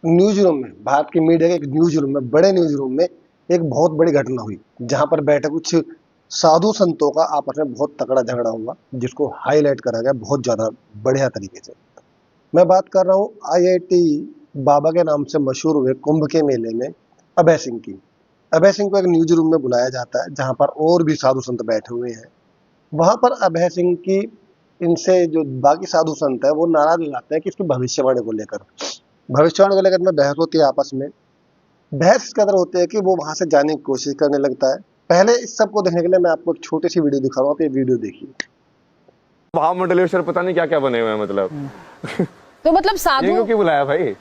News room में, भारत की media के एक न्यूज रूम में, बड़े न्यूज रूम में एक बहुत बड़ी घटना हुई, जहां पर बैठे कुछ साधु संतों का आपस में बहुत तगड़ा झगड़ा हुआ, जिसको हाईलाइट करा गया बहुत ज्यादा बढ़िया तरीके से। मैं बात कर रहा हूँ आईआईटी बाबा के नाम से मशहूर हुए कुंभ के मेले में अभय सिंह की। अभय सिंह को एक न्यूज रूम में बुलाया जाता है, जहां पर और भी साधु संत बैठे हुए हैं। वहां पर अभय सिंह की इनसे जो बाकी साधु संत है वो नाराज हो जाते हैं कि इसकी भविष्यवाणी को लेकर, में बहस होती है आपस में। बहस इस कदर होती है कि वो वहां से जाने की कोशिश करने लगता है। पहले इस सब को देखने के लिए मैं आपको एक छोटी सी वीडियो दिखा रहा हूँ, आप ये वीडियो देखिए। महामंडलेश्वर पता नहीं क्या क्या बने हुए हैं, मतलब तो मतलब साधु ये क्यों बुलाया भाई?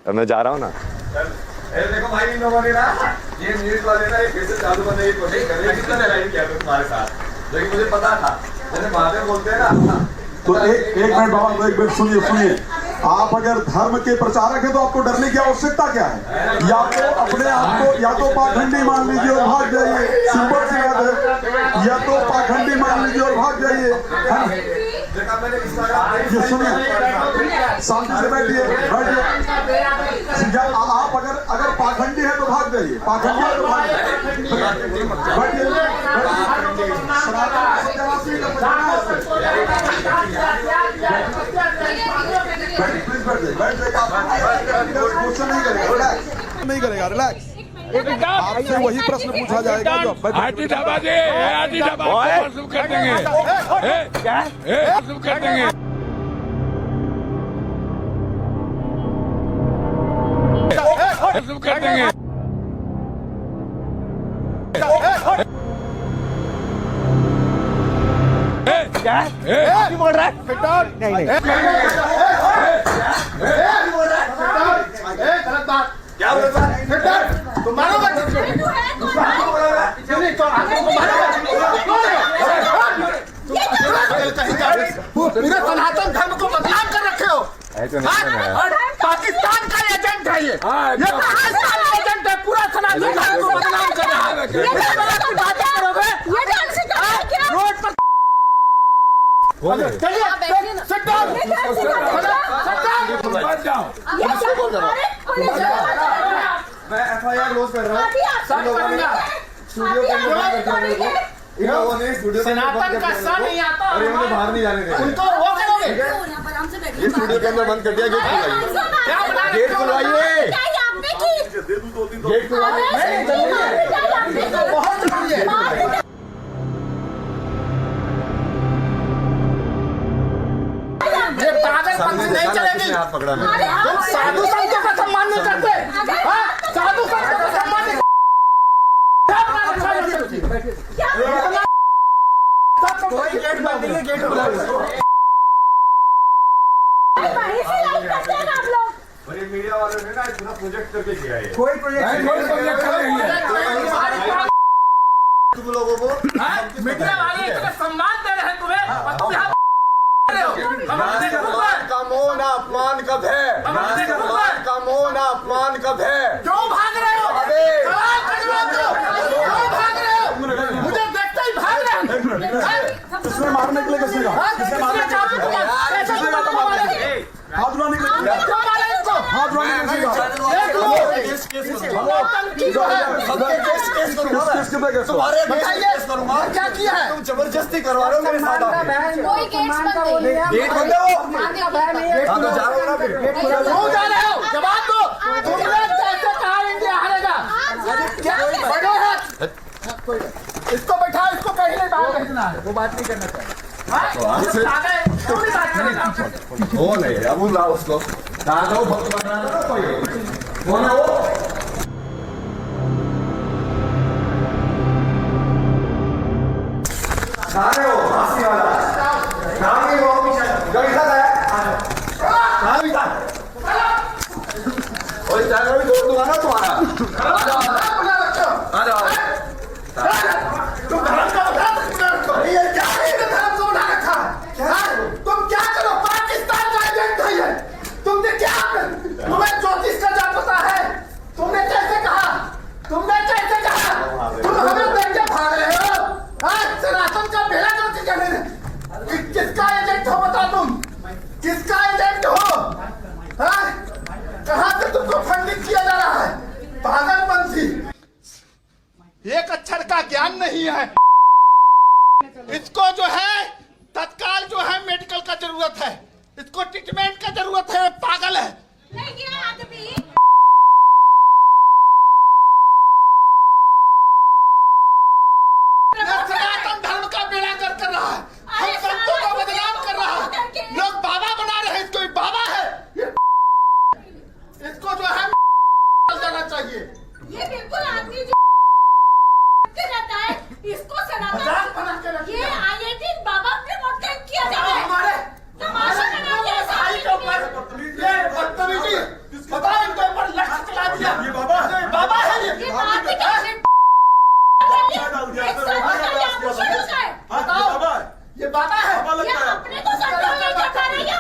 अब मैं जा रहा हूँ ना। देखो भाई, इन लोगों ने ना ये न्यूज़ वाले ना ये फिर से चालू करने की कोशिश कर रहे हैं। कितना लाइन किया तुम्हारे साथ, लेकिन मुझे पता था। जैसे महादेव बोलते हैं ना, तो एक मिनट बाबा, एक मिनट सुनिए। आप अगर धर्म के प्रचारक हैं तो आपको डरने की आवश्यकता क्या है? या तो अपने आप को या तो पाखंडी मान लीजिए और भाग जाइए, सिंपल सी बात है। या तो पाखंडी मान लीजिए और भाग जाइए, ये सुनिए, शांति से बैठिए। आप अगर पाखंडी है तो भाग जाइए, पाखंडी है तो भाग जाइए। नहीं करेगा, रिलैक्स। आपसे वही प्रश्न पूछा जाएगा जो हाथी दबा दे, हाथी दबा कर देंगे, कर देंगे। कर देंगे। क्या बोल रहा है? नहीं क्या बोल रहा है? तुम मारोगे? पूरे सनातन धर्म को बदनाम कर रखे हो। और पाकिस्तान का एजेंट है ये पाकिस्तान का एजेंट है, पूरा सनातन धर्म को बदनाम कर रहा है। बातें करोगे रोड पर। मैं FIR क्लोज कर रहा हूँ। इन लोगों ने स्टूडियो सनातन का सा नहीं आता और इन्होंने बाहर नहीं जाने दिया। उनको वो करोगे, ये स्टूडियो के अंदर बंद कर दिया। गेट खुलवाइए, गेट खुलवाइए। बहुत जरूरी है। ये पागलपंथी नहीं चलेगी। तुम साधु संतों का सम्मान नहीं करते, साधु संतों का सम्मान नहीं। कोई गेट बंद नहीं है, गेट खुला है। और ये मीडिया वालों ने ना पूरा प्रोजेक्ट करके किया है। कोई प्रोजेक्ट नहीं है। तुम लोगों को मीडिया वाले इतना सम्मान दे रहे हैं तुम्हें, और तुम यहाँ का मौन अपमान कब है? का मौन अपमान कब है? क्यों भाग रहे हो? सवाल क्यों भाग रहे हो? मुझे देखते ही भाग रहे हैं। किसने मारने के लिए किसने कहा? किसने मारने के लिए? हाथ उठाने के लिए? हाथ उठाने के लिए कहा? क्या किया है? तुम जबरदस्ती करवा रहे हो मेरे साथ। कोई गेट बंद है वो। तो जा रहे हो ना फिर? क्यों जा रहे हो? जवाब दो। तुमने कैसे कहा इंडिया हारेगा? क्या बड़े हैं? इसको बैठाओ, इसको कहीं नहीं बाहर भेजना है। वो बात नहीं करना चाहिए। वो नहीं, अब लाओ उसको। दादा भक्त बना ना कोई। कौन है वो? सारे हो फांसी वाला नाम ही वो गई था कहाँ भी था। और जाकर भी तोड़ दूंगा ना तुम्हारा। आ जाओ। तुम धर्म का ये क्या है? धर्म को उठा रखा। तुम क्या करो? पाकिस्तान का एजेंट है ये। तुमने क्या, तुम्हें ज्योतिष का जान पता है? तुमने कैसे कहा? तुमने कैसे कहा? तुम हमें देख के भाग रहे हो। सनातन का बेड़ा करके कहने किसका एजेंट हो? बता तुम किसका एजेंट हो? कहाँ से तुम जान नहीं है। इसको जो है तत्काल जो है मेडिकल का जरूरत है, इसको ट्रीटमेंट का जरूरत है, पागल है। सनातन धर्म का बेड़ा गर्क कर रहा है, हम संतों का बदनाम कर रहा है, लोग बाबा बना रहे हैं, इसको बाबा है, इसको जो है जाना चाहिए। ये बिल्कुल आदमी जो रहता है इसको मजाक बना के रखिए। ये IIT बाबा पे मोटेट किया जा रहा है। हमारे तमाशा बना के ऐसा भाई के ऊपर ये बदतमीजी बताओ, इनके ऊपर लक्ष्य चला दिया। ये बाबा है, बाबा है ये बात ही क्या है? बताओ, ये बाबा है, ये अपने को संदेह में क्या कर रही है?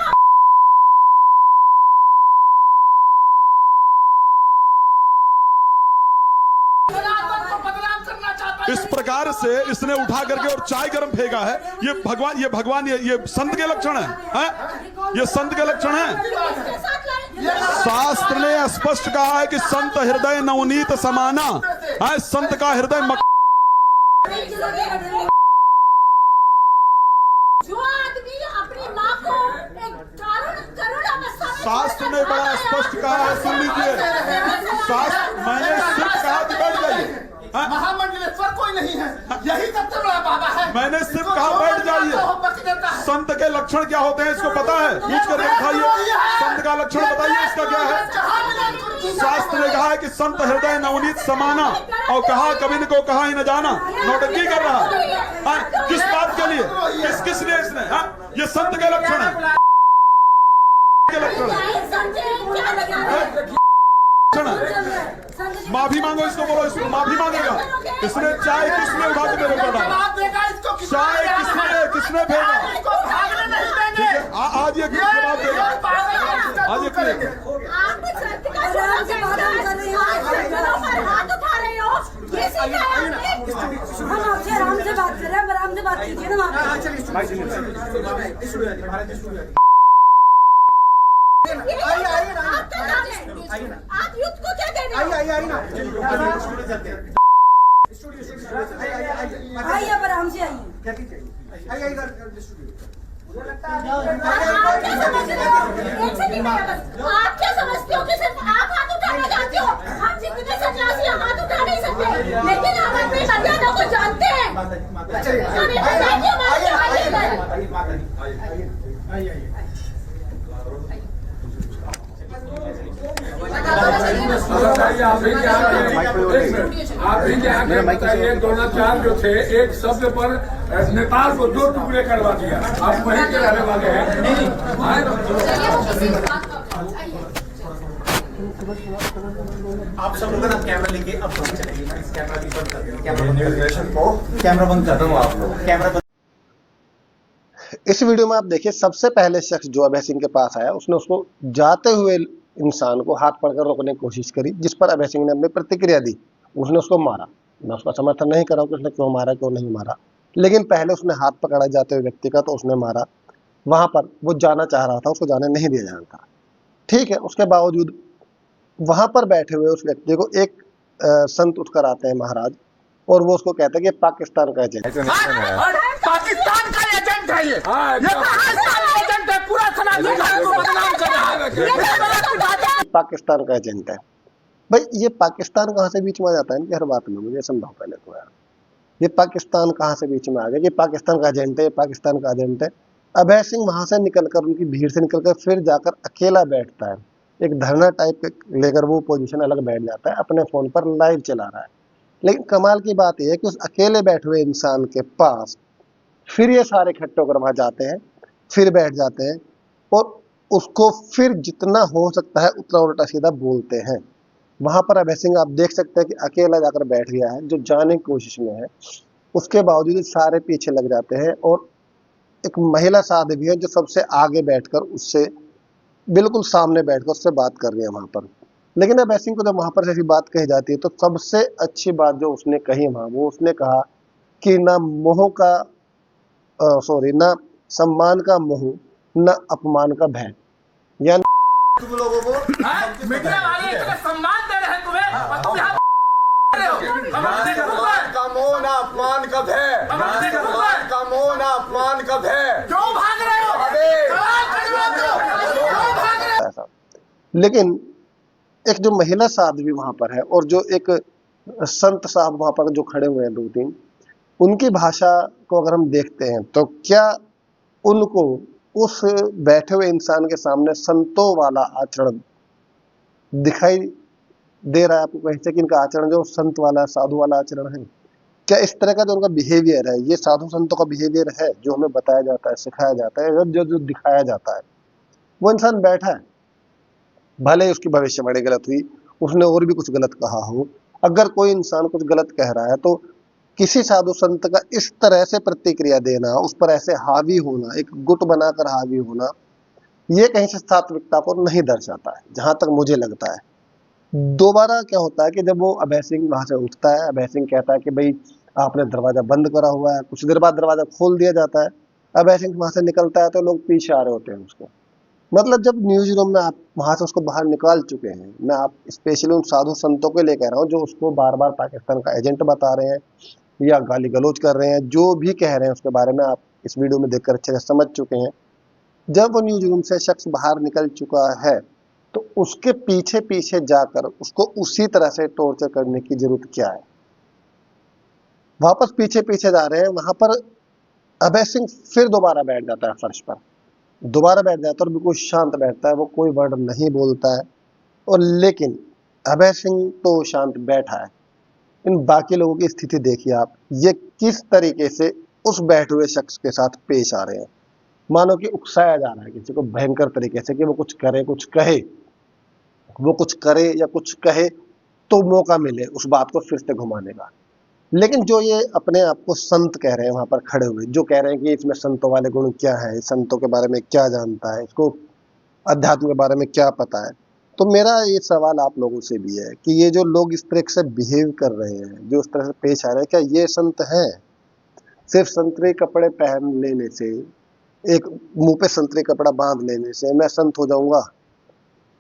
सनातन को बदनाम करना चाहता है। इस प्रकार से इसने उठा करके और चाय गर्म फेंका है। ये भगवान ये संत के लक्षण है? ये संत के लक्षण है? शास्त्र ने स्पष्ट कहा है कि संत हृदय नवनीत समाना है। संत का हृदय जो आदमी अपनी माँ को एक करुण अवस्था में शास्त्र ने बड़ा स्पष्ट कहा है, सुन लीजिए। शास्त्र, मैंने सिर्फ कहा कि बैठ जाइए। महामंडलेश्वर कोई नहीं है, यही सबसे बड़ा बाबा है। मैंने सिर्फ कहा बैठ जाइए। संत के लक्षण क्या होते हैं इसको पता है? पूछ कर दिखाइए, संत का लक्षण बताइए इसका क्या है। शास्त्र ने कहा है कि संत हृदय नवनीत समाना, और कहा कभी को कहा ही न जाना। नौटंकी कर रहा है, किस बात के लिए? किस लिए इसने? ये संत के लक्षण है, के लक्षण है। माफी मांगो, इसको बोलो, इसको माफी मांगेगा। इसने चाय किसने उठा के मेरे ऊपर डाला? चाय किसने भेजा? ठीक है, आज ये जवाब देगा, आज ये करेगा। आप सत्य का जवाब से हाथ उठा रहे हो, ये सीखा है आपने? हम आपसे आराम से बात कर रहे हैं, आराम से बात कीजिए ना। आप युद्ध को क्या कह रहे हो? आइए, अब आराम से आइए। आप क्या समझ रहे हो? एक सेकंड बस, आप क्या समझते हो कि सिर्फ आप हाथ उठाना जानते हो? हम जितने सन्यासी हाथ उठा नहीं सकते, लेकिन हम अपनी मर्यादा को जानते हैं। हमें पता है कि हमारी आप भी क्या बताइए, द्रोणाचार्य जो थे एक शब्द पर नेपाल को 2 टुकड़े करवा दिया। आप वहीं के रहने वाले हैं। आप सब लोग ना कैमरा लेके अब चलेंगे। इस कैमरा भी बंद कर देंगे। कैमरा बंद कर दो आप लोग, कैमरा बंद। इस वीडियो में आप देखिए, सबसे पहले शख्स जो अभय सिंह के पास आया, उसने उसको जाते हुए इंसान को हाथ पकड़कर रोकने की कोशिश करी, जिस पर अभय सिंह ने अपनी प्रतिक्रिया दी। उसने उसको मारा। मैं उसका समर्थन नहीं कर रहा हूँ कि उसने क्यों मारा क्यों नहीं मारा, लेकिन पहले उसने हाथ पकड़ा जाते हुए व्यक्ति का, तो उसने मारा। वहां पर वो जाना चाह रहा था, उसको जाने नहीं दिया जा रहा था, ठीक है। उसके बावजूद वहां पर बैठे हुए उस व्यक्ति को एक संत उठकर आते हैं महाराज, और वो उसको कहते हैं कि पाकिस्तान का एजेंट है। पाकिस्तान का एजेंट है, ये पाकिस्तान का एजेंट है, पूरा सनातन धर्म को बदनाम कर रहा है। पाकिस्तान का एजेंट है। भाई, ये पाकिस्तान कहाँ से बीच में आ जाता है इनकी हर बात में? मुझे समझाओ पहले तो यार, ये पाकिस्तान कहाँ से बीच में आ गया? ये पाकिस्तान का एजेंट है, ये पाकिस्तान का एजेंट है। अभय सिंह वहां से निकलकर, उनकी भीड़ से निकलकर फिर जाकर अकेला बैठता है, एक धरना टाइप लेकर वो पोजीशन अलग बैठ जाता है, अपने फोन पर लाइव चला रहा है। लेकिन कमाल की बात यह है कि उस अकेले बैठे हुए इंसान के पास फिर ये सारे इकट्ठे होकर वहां जाते हैं, फिर बैठ जाते हैं, और उसको फिर जितना हो सकता है उतना उल्टा सीधा बोलते हैं। वहां पर अभय सिंह आप देख सकते हैं कि अकेला जाकर बैठ गया है, जो जाने की कोशिश में है। उसके बावजूद सारे पीछे लग जाते हैं, और एक महिला साधु भी है जो सबसे आगे बैठकर उससे बिल्कुल सामने बैठकर उससे बात कर रही है वहां पर। लेकिन अभय सिंह को जब वहां पर ऐसी बात कही जाती है, तो सबसे अच्छी बात जो उसने कही वहां, वो उसने कहा कि ना मोह का ना सम्मान का मोह, न अपमान का भय। यानी तुम लोगों को मीडिया वाले इतना सम्मान दे रहे हैं तुम्हें, और तुम यहाँ रहे हो? सम्मान का मौन अपमान कब है? सम्मान का मौन अपमान कब है? क्यों भाग रहे हो? सवाल खड़े हो, क्यों भाग रहे हो? ऐसा। लेकिन एक जो महिला साध्वी वहां पर है और जो एक संत साहब वहां पर जो खड़े हुए हैं 2-3, उनकी भाषा को अगर हम देखते हैं तो क्या उनको उस बैठे हुए इंसान के सामने संतों वाला आचरण दिखाई दे रहा है आपको कहीं से कि इनका आचरण जो संत वाला साधु वाला आचरण है? क्या इस तरह का जो उनका बिहेवियर है ये साधु संतों का बिहेवियर है जो हमें बताया जाता है, सिखाया जाता है, जो जो दिखाया जाता है? वो इंसान बैठा है, भले ही उसकी भविष्यवाणी गलत हुई, उसने और भी कुछ गलत कहा हो, अगर कोई इंसान कुछ गलत कह रहा है तो किसी साधु संत का इस तरह से प्रतिक्रिया देना, उस पर ऐसे हावी होना, एक गुट बनाकर हावी होना, ये कहीं से सात्विकता को नहीं दर्शाता है जहां तक मुझे लगता है। दोबारा क्या होता है कि जब वो अभय सिंह वहां से उठता है, अभय सिंह कहता है कि भाई आपने दरवाजा बंद करा हुआ है, कुछ देर बाद दरवाजा खोल दिया जाता है, अभय सिंह वहां से निकलता है तो लोग पीछे आ रहे होते हैं उसको। मतलब जब न्यूज रूम में आप वहां से उसको बाहर निकाल चुके हैं, मैं आप स्पेशली उन साधु संतों के लिए कह रहा हूँ जो उसको बार बार पाकिस्तान का एजेंट बता रहे हैं या गाली गलौज कर रहे हैं, जो भी कह रहे हैं उसके बारे में आप इस वीडियो में देखकर अच्छे से समझ चुके हैं। जब वो न्यूज रूम से शख्स बाहर निकल चुका है तो उसके पीछे पीछे जाकर उसको उसी तरह से टॉर्चर करने की जरूरत क्या है? वापस पीछे पीछे जा रहे हैं, वहां पर अभय सिंह फिर दोबारा बैठ जाता है फर्श पर, दोबारा बैठ जाता है और बिल्कुल शांत बैठता है, वो कोई वर्ड नहीं बोलता है। और लेकिन अभय सिंह तो शांत बैठा है, इन बाकी लोगों की स्थिति देखिए आप, ये किस तरीके से उस बैठे हुए शख्स के साथ पेश आ रहे हैं, मानो कि उकसाया जा रहा है किसी को भयंकर तरीके से कि वो कुछ करे कुछ कहे, वो कुछ करे या कुछ कहे तो मौका मिले उस बात को फिर से घुमाने का। लेकिन जो ये अपने आप को संत कह रहे हैं वहां पर खड़े हुए, जो कह रहे हैं कि इसमें संतों वाले गुण क्या है, संतों के बारे में क्या जानता है, इसको अध्यात्म के बारे में क्या पता है, तो मेरा ये सवाल आप लोगों से भी है कि ये जो लोग इस तरह से बिहेव कर रहे हैं, जो इस तरह से पेश आ रहे हैं, क्या ये संत हैं? सिर्फ संतरे कपड़े पहन लेने से, एक मुंह पे संतरे कपड़ा बांध लेने से मैं संत हो जाऊंगा?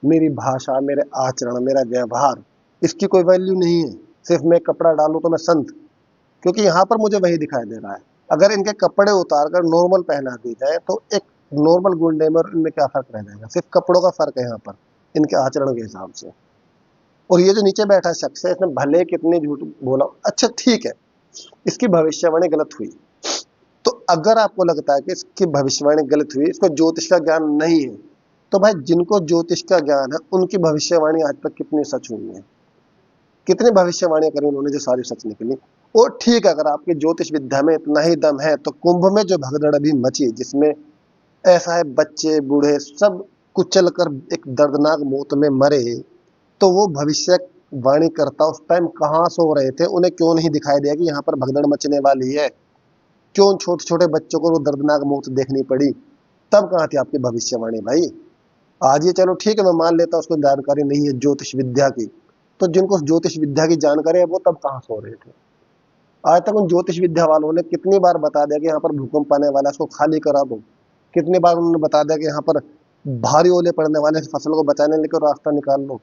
मेरी भाषा, मेरे आचरण, मेरा व्यवहार, इसकी कोई वैल्यू नहीं है। सिर्फ मैं कपड़ा डालूं तो मैं संत? क्योंकि यहाँ पर मुझे वही दिखाई दे रहा है। अगर इनके कपड़े उतार कर नॉर्मल पहना दी जाए तो एक नॉर्मल गुंडे में और इनमें क्या फर्क रह जाएगा? सिर्फ कपड़ों का फर्क है यहाँ पर इनके आचरण के हिसाब से। और ये जो नीचे बैठा शख्स है, इसने भले कितने झूठ बोला, अच्छा ठीक है, इसकी भविष्यवाणी गलत हुई, तो अगर आपको लगता है कि इसकी भविष्यवाणी गलत हुई, इसको ज्योतिष का ज्ञान नहीं है, तो भाई जिनको ज्योतिष का ज्ञान है उनकी भविष्यवाणी आज तक कितनी सच हुई है, कितनी भविष्यवाणियां करी उन्होंने जो सारी सच निकली। और ठीक है, अगर आपके ज्योतिष विद्या में इतना ही दम है तो कुंभ में जो भगदड़ अभी मची, जिसमें ऐसा है बच्चे बूढ़े सब कुचल कर एक दर्दनाक मौत में मरे, तो वो भविष्यवाणी करता उस टाइम कहाँ सो रहे थे? उन्हें क्यों नहीं दिखाई दिया कि यहाँ पर भगदड़ मचने वाली है? क्यों छोटे छोटे बच्चों को वो दर्दनाक मौत देखनी पड़ी? तब कहाँ थी आपकी भविष्यवाणी भाई? आज ये चलो ठीक है, मैं मान लेता उसको जानकारी नहीं है ज्योतिष विद्या की, तो जिनको ज्योतिष विद्या की जानकारी है वो तब कहाँ सो रहे थे? आज तक उन ज्योतिष विद्या वालों ने कितनी बार बता दिया कि यहाँ पर भूकंप आने वाला है, इसको खाली करा दो। कितनी बार उन्होंने बता दिया कि यहाँ पर भारी ओले पड़ने वाले, फसल को बचाने के लिए रास्ता निकाल लो।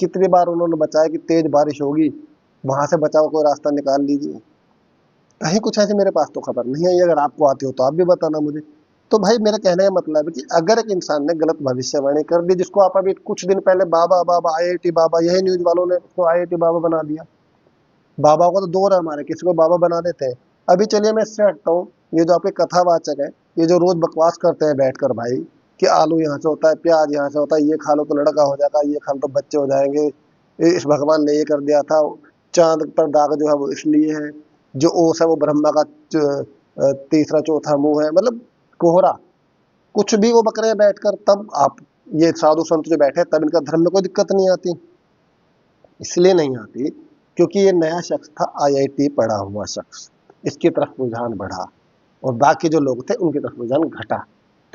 कितनी बार उन्होंने बताया कि तेज बारिश होगी, वहां से बचाव कोई रास्ता निकाल लीजिए। कहीं कुछ ऐसे मेरे पास तो खबर नहीं है, अगर आपको आती हो तो आप भी बताना मुझे। तो भाई मेरा कहने का मतलब है कि अगर एक इंसान ने गलत भविष्यवाणी कर दी, जिसको आप अभी कुछ दिन पहले बाबा बाबा IIT बाबा, यही न्यूज वालों ने उसको IIT बाबा बना दिया। बाबा को तो दो है हमारे, किसी को बाबा बना देते हैं। अभी चलिए मैं इससे हटता हूँ, ये जो आपके कथावाचक है, ये जो रोज बकवास करते हैं बैठकर भाई कि आलू यहाँ से होता है, प्याज यहाँ से होता है, ये खा लो तो लड़का हो जाएगा, ये खा लो तो बच्चे हो जाएंगे, इस भगवान ने ये कर दिया था, चांद पर दाग जो है वो इसलिए है, जो ओस है वो ब्रह्मा का तीसरा चौथा मुंह है, मतलब कोहरा कुछ भी वो बक रहे हैं बैठकर। तब आप ये साधु संत जो बैठे तब इनका धर्म में कोई दिक्कत नहीं आती। इसलिए नहीं आती क्योंकि ये नया शख्स था, IIT पढ़ा हुआ शख्स, इसकी तरफ रुझान बढ़ा और बाकी जो लोग थे उनकी तरफ रुझान घटा,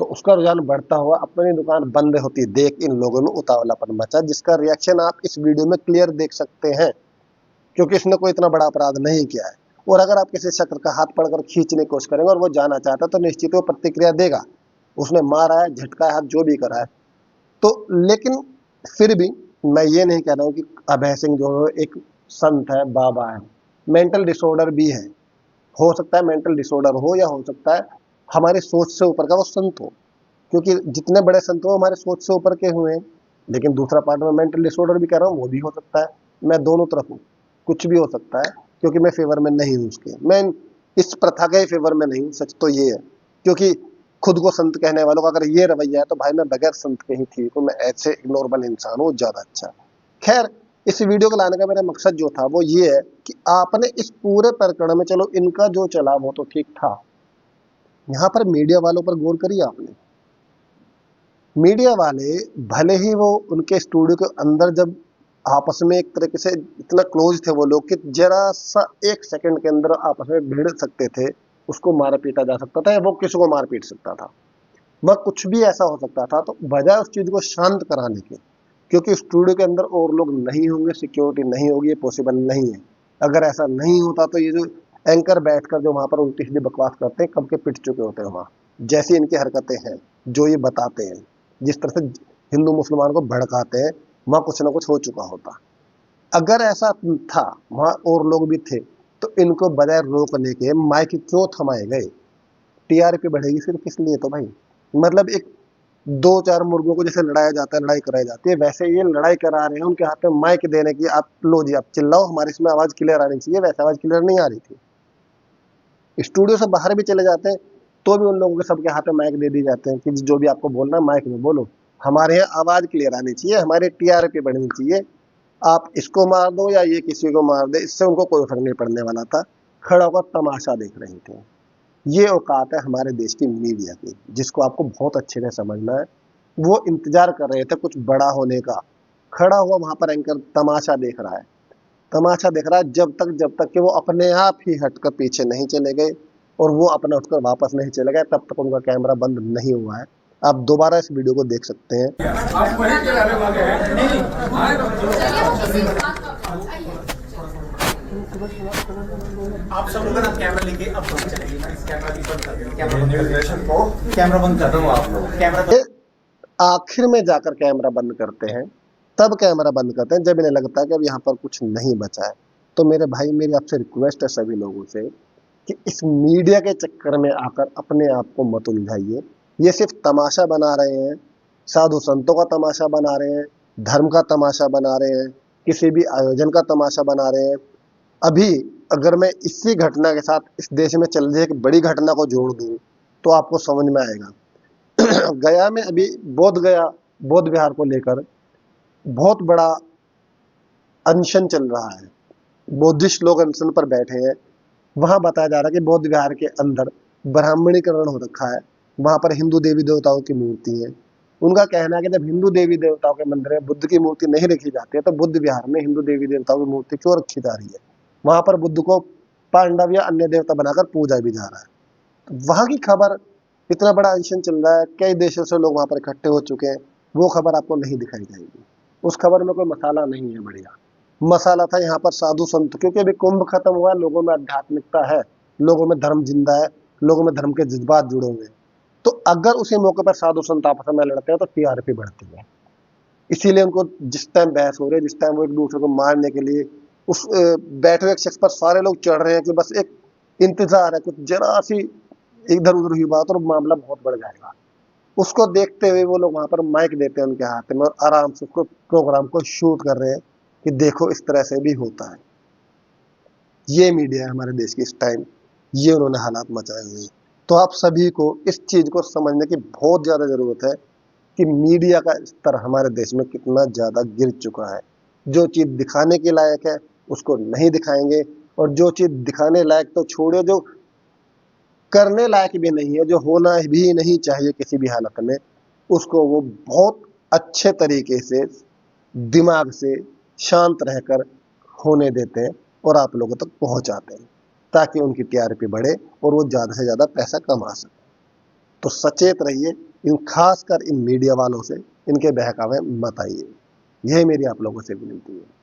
तो उसका रुझान बढ़ता हुआ अपनी दुकान बंद होती देख इन लोगों में उतावलापन मचा, जिसका रिएक्शन आप इस वीडियो में क्लियर देख सकते हैं, क्योंकि इसने कोई इतना बड़ा अपराध नहीं किया है। और अगर आप किसी शख्स का हाथ पकड़कर खींचने की कोशिश करेंगे और वो जाना चाहता तो निश्चित वो प्रतिक्रिया देगा, उसने मारा है, झटका है, जो भी करा है तो। लेकिन फिर भी मैं ये नहीं कह रहा हूँ कि अभय सिंह जो एक संत है, बाबा है, मेंटल डिसऑर्डर भी है। हो सकता है मेंटल डिसऑर्डर हो, या हो सकता है हमारी सोच से ऊपर का वो संत हो, क्योंकि जितने बड़े संत हो हमारे सोच से ऊपर के हुए हैं। लेकिन दूसरा पार्ट में मेंटल डिसऑर्डर भी कह रहा हूँ, वो भी हो सकता है। मैं दोनों तरफ हूँ, कुछ भी हो सकता है, क्योंकि मैं फेवर में नहीं हूँ उसके, मैं इस प्रथा के फेवर में नहीं हूँ। सच तो ये है, क्योंकि खुद को संत कहने वालों का अगर ये रवैया है तो भाई मैं बगैर संत के ही ठीक हूँ, मैं ऐसे नॉर्मल इंसान हूँ, ज्यादा अच्छा। खैर, इस वीडियो को लाने का मेरा मकसद जो था वो ये है कि आपने इस पूरे प्रकरण में, चलो इनका जो चला वो तो ठीक था, यहाँ पर मीडिया वालों पर गौर करिए आपने। मीडिया वाले भले ही वो उनके स्टूडियो के अंदर जब आपस में एक तरीके से इतना क्लोज थे वो लोग कि जरा सा 1 सेकंड के अंदर आपस में भिड़ सकते थे, उसको मार पीटा जा सकता था, या वो किसी को मार पीट सकता था, वह कुछ भी ऐसा हो सकता था। तो बजाय उस चीज को शांत कराने के, क्योंकि स्टूडियो के अंदर और लोग नहीं होंगे, सिक्योरिटी नहीं होगी, ये पॉसिबल नहीं है। अगर ऐसा नहीं होता तो ये जो एंकर बैठकर जो वहां पर उल्टी सीधी बकवास करते हैं, कब के पिट चुके होते हैं वहां। जैसी इनकी हरकतें हैं, जो ये बताते हैं, जिस तरह से हिंदू मुसलमान को भड़काते हैं, वहां कुछ ना कुछ हो चुका होता। अगर ऐसा था, वहां और लोग भी थे, तो इनको बजाय रोकने के माइक क्यों थमाए गए? टीआरपी बढ़ेगी सिर्फ किस लिए? तो भाई मतलब एक 2-4 मुर्गों को जैसे लड़ाया जाता है, लड़ाई कराई जाती है, वैसे ये लड़ाई करा रहे हैं, उनके हाथ में माइक देने की, आप लो जी, आप चिल्लाओ, हमारी इसमें आवाज क्लियर आनी चाहिए। वैसे आवाज क्लियर नहीं आ रही थी। स्टूडियो से बाहर भी चले जाते हैं तो भी उन लोगों के सबके हाथ में माइक दे दी जाते हैं कि जो भी आपको बोलना है माइक में बोलो, हमारे यहाँ आवाज क्लियर आनी चाहिए, हमारे टीआरपी बढ़नी चाहिए। आप इसको मार दो या ये किसी को मार दे, इससे उनको कोई फर्क नहीं पड़ने वाला था। खड़ा होकर तमाशा देख रहे थे। ये औकात है हमारे देश की मीडिया की, जिसको आपको बहुत अच्छे से समझना है। वो इंतजार कर रहे थे कुछ बड़ा होने का। खड़ा हुआ वहां पर एंकर तमाशा देख रहा है, तमाशा देख रहा है जब तक कि वो अपने आप ही हटकर पीछे नहीं चले गए और वो अपना उठकर वापस नहीं चले गए, तब तक उनका कैमरा बंद नहीं हुआ है। आप दोबारा इस वीडियो को देख सकते हैं। आप सब लोग ना कैमरा लेके अब फोन चलेगी, इस कैमरा भी बंद कर देंगे, कैमरा बंद कर दो आप लोग। कैमरा आखिर में जाकर कैमरा बंद करते हैं, तब कैमरा बंद करते हैं जब इन्हें लगता है कि अब यहाँ पर कुछ नहीं बचा है। तो मेरे भाई, मेरी आपसे रिक्वेस्ट है सभी लोगों से कि इस मीडिया के चक्कर में आकर अपने आप को मत उलझाइए। ये सिर्फ तमाशा बना रहे हैं, साधु संतों का तमाशा बना रहे हैं, धर्म का तमाशा बना रहे हैं, किसी भी आयोजन का तमाशा बना रहे हैं। अभी अगर मैं इसी घटना के साथ इस देश में चल रही एक बड़ी घटना को जोड़ दूं तो आपको समझ में आएगा। गया में अभी बौद्ध विहार को लेकर बहुत बड़ा अनशन चल रहा है। बौद्धिस्ट लोग अनशन पर बैठे हैं। वहां बताया जा रहा है कि बौद्ध विहार के अंदर ब्राह्मणीकरण हो रखा है। वहां पर हिंदू देवी देवताओं की मूर्ति है। उनका कहना है कि जब हिंदू देवी देवताओं के मंदिर में बुद्ध की मूर्ति नहीं रखी जाती है तो बुद्ध विहार में हिंदू देवी देवताओं की मूर्ति क्यों रखी जा रही है? वहां पर बुद्ध को पांडव या अन्य देवता बनाकर पूजा भी जा रहा है। तो वहां की खबर, इतना बड़ा अनशन चल रहा है, कई देशों से लोग वहां पर इकट्ठे हो चुके हैं, वो खबर आपको नहीं दिखाई जाएगी। उस खबर में कोई मसाला नहीं है बढ़िया। मसाला था यहाँ पर साधु संत, क्योंकि अभी कुंभ खत्म हुआ, लोगों में आध्यात्मिकता है, लोगों में धर्म जिंदा है, लोगों में धर्म के जज्बात जुड़े हुए हैं। तो अगर उसी मौके पर साधु संत आपस में लड़ते हैं तो टीआरपी बढ़ती है। इसीलिए उनको जिस टाइम बहस हो रही है, जिस टाइम वो एक दूसरे को मारने के लिए उस बैठे हुए शख्स पर सारे लोग चढ़ रहे हैं कि बस एक इंतजार है, कुछ जरा सी इधर उधर हुई बात और मामला बहुत बढ़ जाएगा। उसको देखते हुए वो लोग वहां पर माइक देते हैं उनके हाथ में और आराम से उसको प्रोग्राम को शूट कर रहे हैं कि देखो इस तरह से भी होता है। ये मीडिया है हमारे देश की इस टाइम, ये उन्होंने हालात मचाए हुए हैं। तो आप सभी को इस चीज को समझने की बहुत ज्यादा जरूरत है कि मीडिया का स्तर हमारे देश में कितना ज्यादा गिर चुका है। जो चीज दिखाने के लायक है उसको नहीं दिखाएंगे, और जो चीज दिखाने लायक तो छोड़ो, जो करने लायक भी नहीं है, जो होना भी नहीं चाहिए किसी भी हालत में, उसको वो बहुत अच्छे तरीके से दिमाग से शांत रहकर होने देते हैं और आप लोगों तक पहुंचाते हैं ताकि उनकी टीआरपी बढ़े और वो ज्यादा से ज्यादा पैसा कमा सके। तो सचेत रहिए, खासकर इन मीडिया वालों से इनके बहकावे मत आइए। यही मेरी आप लोगों से विनती है।